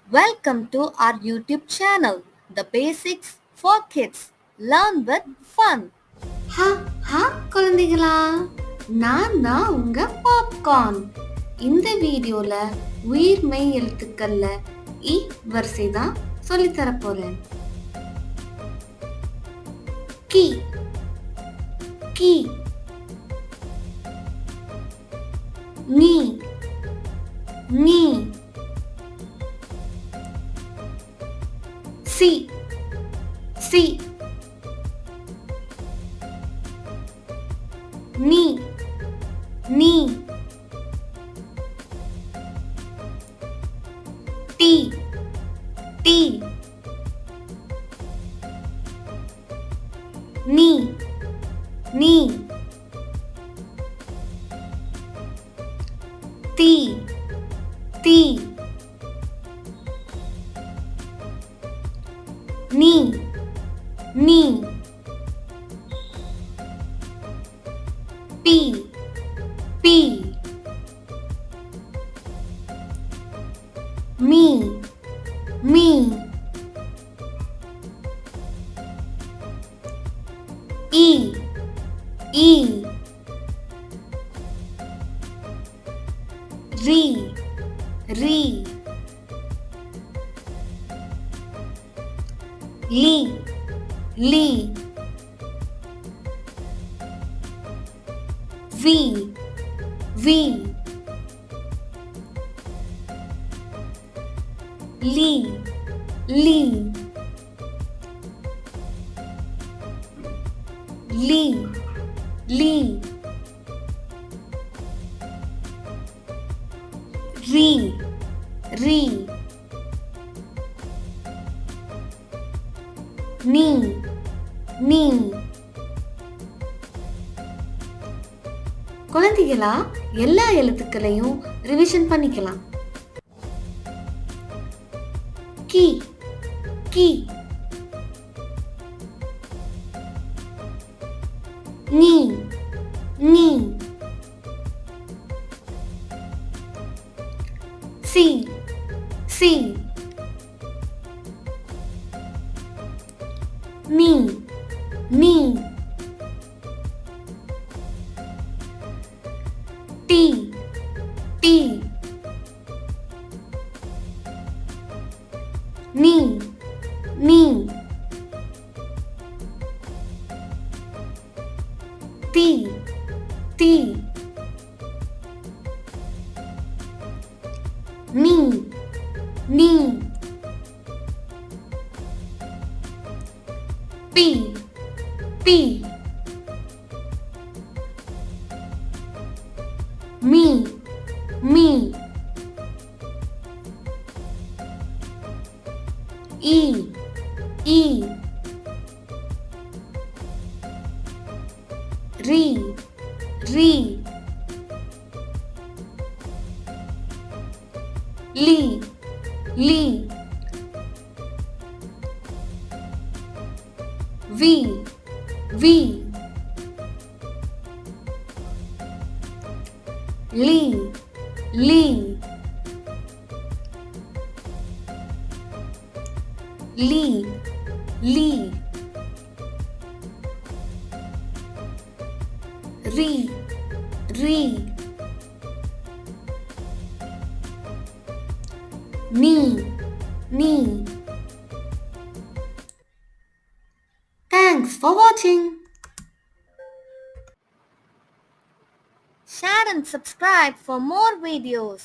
Welcome to our YouTube channel, The Basics for Kids. Learn with fun. ஹா ஹா குழந்தைகளா, நான் தான் உங்க பாப்கார்ன். இந்த வீடியோல உயிர் மெய் எழுத்துக்கள்ல இ வரிசை தான் சொல்லித் தர போறேன். கி கி, நீ நீ, சி சி, நீ நீ, டி டி, நீ நீ, தி தி, நீ நீ, பி பி, மீ மீ, இ இ, ரி ரி, லி லி, வி வி, லி லி, லி லி, ரி ரி, நீ நீ. குழந்தைகளா, எல்லா எழுத்துக்களையும் ரிவிஷன் பண்ணிக்கலாம். கி கி, நீ நீ, சி சி, நீ நீ, டி டி, நீ நீ, தி தி, நீ நீ, பி பி, மீ மீ, இ இ, ரி ரி, லி லி, வி வி, லி லி, லி லி, ரி ரி, நீ நீ. Thanks for watching. Share and subscribe for more videos.